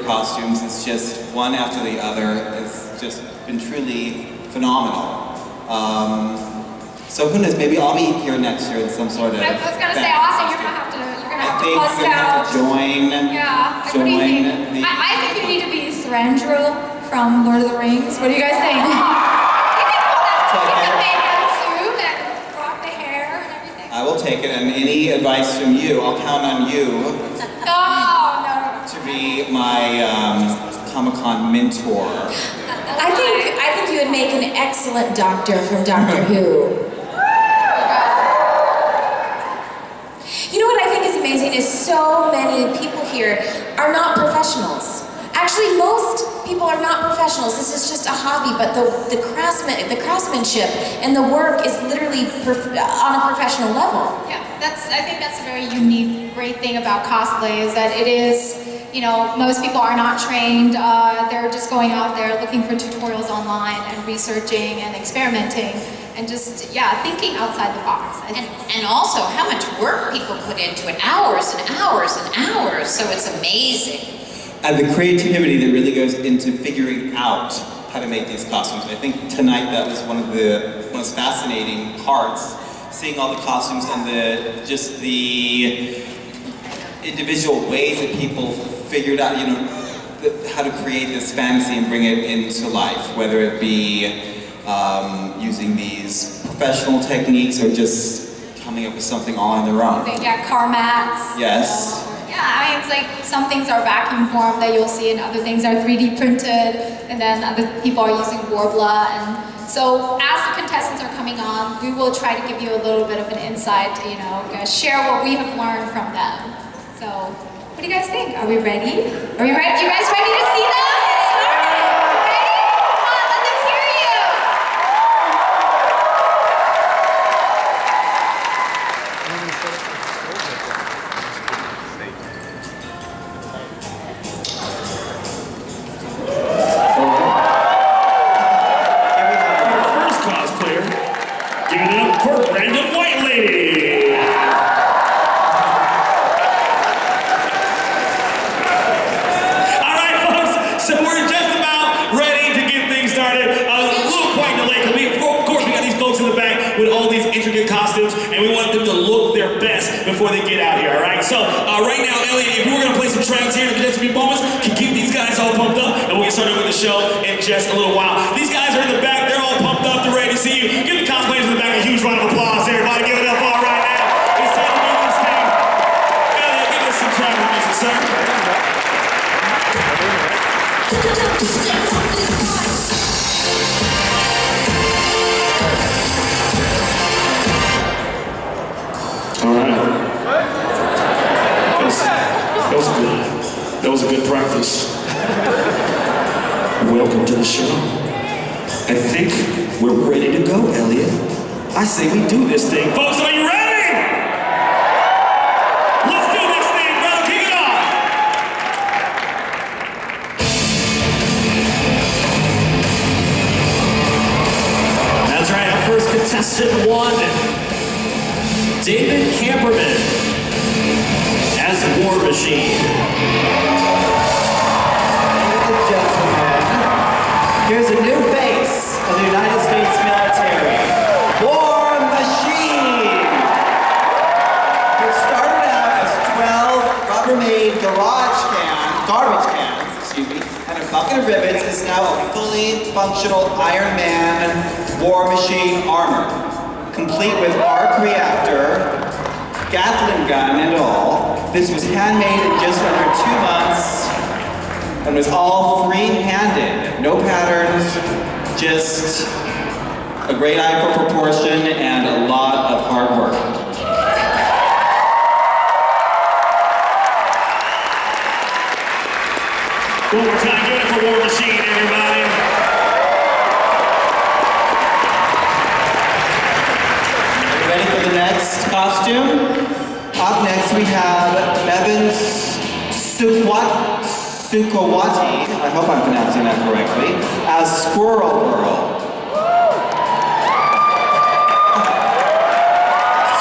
costumes is just one after the other. It's just been truly phenomenal. So who knows, maybe I'll be here next year in some sort of I was gonna say, Austin, you're gonna have to bust out. Join. Yeah. What do you think? I think you need to be Thranduil from Lord of the Rings. What do you guys think? You can pull that makeup suit and rock the hair and everything. I will take it, and any advice from you, I'll count on you to be my Comic-Con mentor. I think you would make an excellent doctor from Doctor Who. You know what I think is amazing is so many people here are not professionals. Actually, most people are not professionals. This is just a hobby, but the craftsmanship and the work is literally on a professional level. Yeah, I think that's a very unique, great thing about cosplay is that it is, you know, most people are not trained. They're just going out there looking for tutorials online and researching and experimenting and just, yeah, thinking outside the box. And also how much work people put into it, hours and hours and hours, so it's amazing. And the creativity that really goes into figuring out how to make these costumes. I think tonight that was one of the most fascinating parts, seeing all the costumes and the individual ways that people figured out, you know, how to create this fantasy and bring it into life, whether it be using these professional techniques or just coming up with something all on their own. Yeah, car mats. Yes. Yeah, I mean, it's like some things are vacuum formed that you'll see and other things are 3D printed, and then other people are using Worbla. And so as the contestants are coming on, we will try to give you a little bit of an insight, you know, share what we have learned from them. So, what do you guys think? Are we ready? Are we ready? You guys ready to see them? Before they get out here, all right? So right now, Elliot, if we're gonna play some tracks here in the next few moments, can keep these guys all pumped up, and we'll get started with the show in just a little while. These guys are in the back, they're all pumped up, they're ready to see you. Give the cosplayers in the back a huge round of applause. Everybody give it up all right now. It's time to move this thing. Elliot, give us some traffic music, sir. That was a good practice. Welcome to the show. I think we're ready to go, Elliot. I say we do this thing. Folks, are you ready? Let's do this thing, brother. Kick it off. That's right, our first contestant won. David Camperman as War Machine. Ladies and gentlemen, here's a new face of the United States military, War Machine. It started out as 12 Rubbermaid garbage cans, and a bucket of rivets is now a fully functional Iron Man War Machine armor, complete with arc reactor, Gatling gun and all. This was handmade in just under 2 months and was all free-handed. No patterns, just a great eye for proportion and a lot of hard work. One more time, give it for War Machine, everybody. Are you ready for the next costume? Up next we have Bevan Sukawati, I hope I'm pronouncing that correctly, as Squirrel Girl.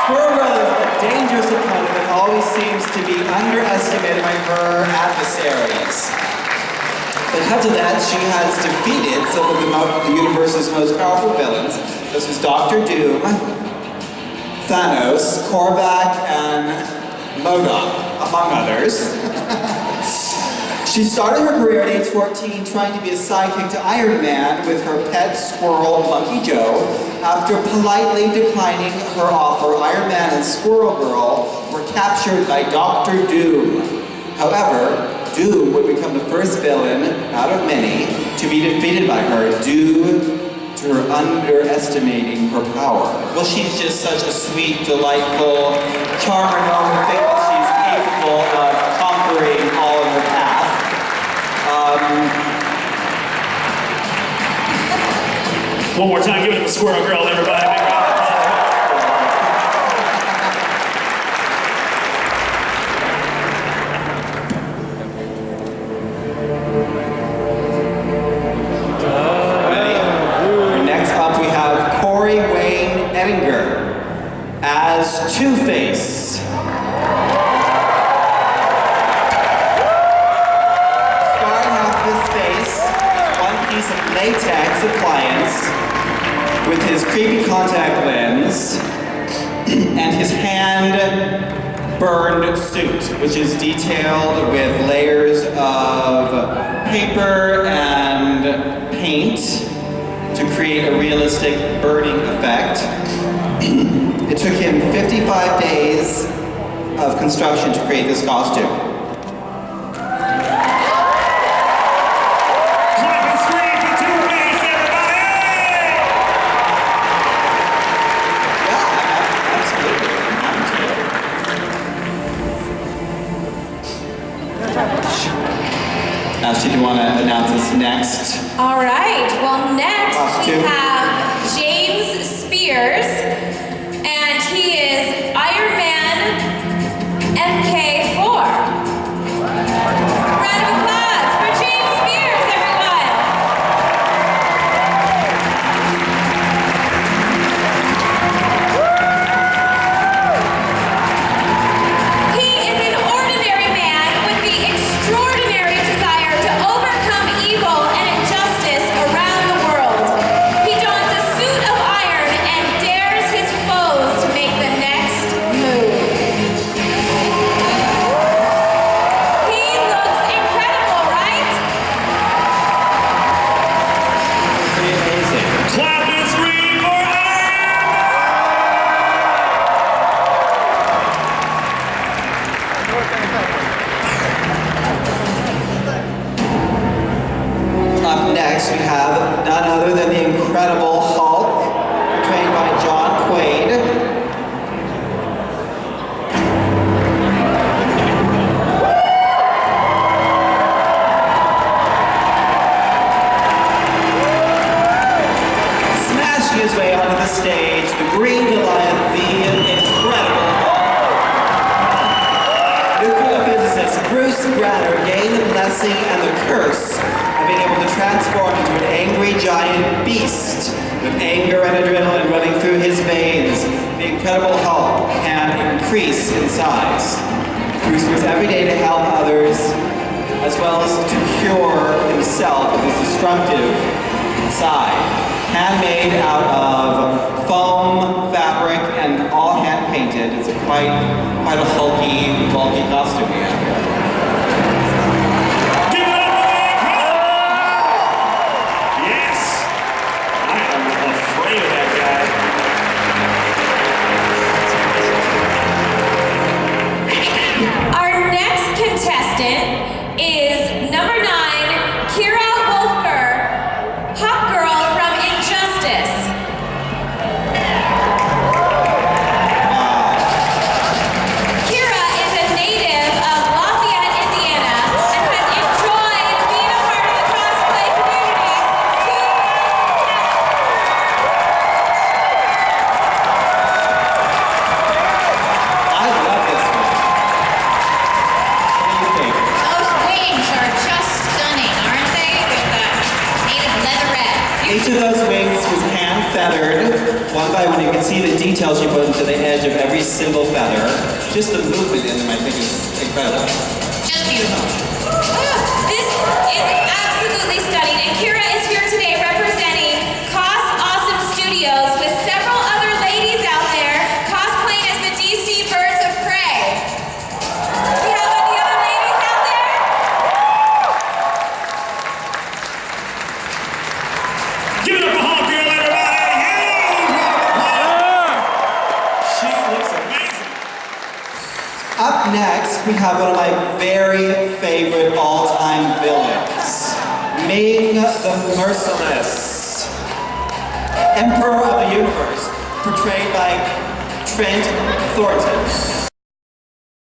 Squirrel Girl is a dangerous opponent that always seems to be underestimated by her adversaries. Because of that, she has defeated some of the universe's most powerful villains. This is Doctor Doom, Thanos, Korvac, and MODOK, among others. She started her career at age 14 trying to be a sidekick to Iron Man with her pet squirrel, Monkey Joe. After politely declining her offer, Iron Man and Squirrel Girl were captured by Doctor Doom. However, Doom would become the first villain out of many to be defeated by her due to her underestimating her power. Well, she's just such a sweet, delightful charmer, knowing the thing that she's capable of conquering all in her path. One more time, give it to the Squirrel Girl, everybody. Big round of applause. Next up, we have Corey Wayne Edinger as Two-Face. Scarring half of his face, one piece of latex appliance with his creepy contact lens and his hand-burned suit, which is detailed with layers of paper and paint to create a realistic burning effect. It took him 55 days of construction to create this costume. Clap and scream for Two-Face, everybody! Yeah, absolutely. Ashley, do you want to announce us next? All right. Well, next we Costume. have James Spears, and he is Iron Man MK4. Round of applause for James Spears, everyone. He is an ordinary man with the extraordinary desire to overcome evil and injustice around the world. He dons a suit of iron and dares his foes to make the next move. He looks incredible, right? Pretty amazing. Clap and scream for Iron! Up next, we have none other than the Incredible Hulk, trained by John Quaid. Smashing his way onto the stage, the Green Goliath, the Incredible Hulk. Nuclear physicist Bruce Gratter gained the blessing and the curse of being able to transform into an angry giant beast with anger and adrenaline running through his veins. The Incredible Hulk can increase in size. Bruce works every day to help others, as well as to cure himself of his destructive side. Handmade out of foam, fabric, and all hand painted. It's quite a bulky costume we have here. Give it up for the Incredible! Yes! I am afraid of that guy. Our next contestant is number 9, Kira Wolfger, Hot Girl from Injustice. Kira is a native of Lafayette, Indiana, and has enjoyed being a part of the cosplay community I love this one. What do you think? Those wings are just stunning, aren't they? With the native leatherette. Each of those wings was hand feathered, one by one. You can see the details she put into the edge of every single feather. Just the movement in them, I think, is incredible. Just beautiful. This is absolutely Darlene, and Kira is here today representing Cos Awesome Studios with several other ladies out there cosplaying as the DC Birds of Prey. Do you have any other ladies out there? Give it up for Hawk, everybody! Huge round of applause. She looks amazing. Up next, we have one of my very favorite all-time villains, Ming the Merciless, Emperor of the Universe, portrayed by Trent Thornton.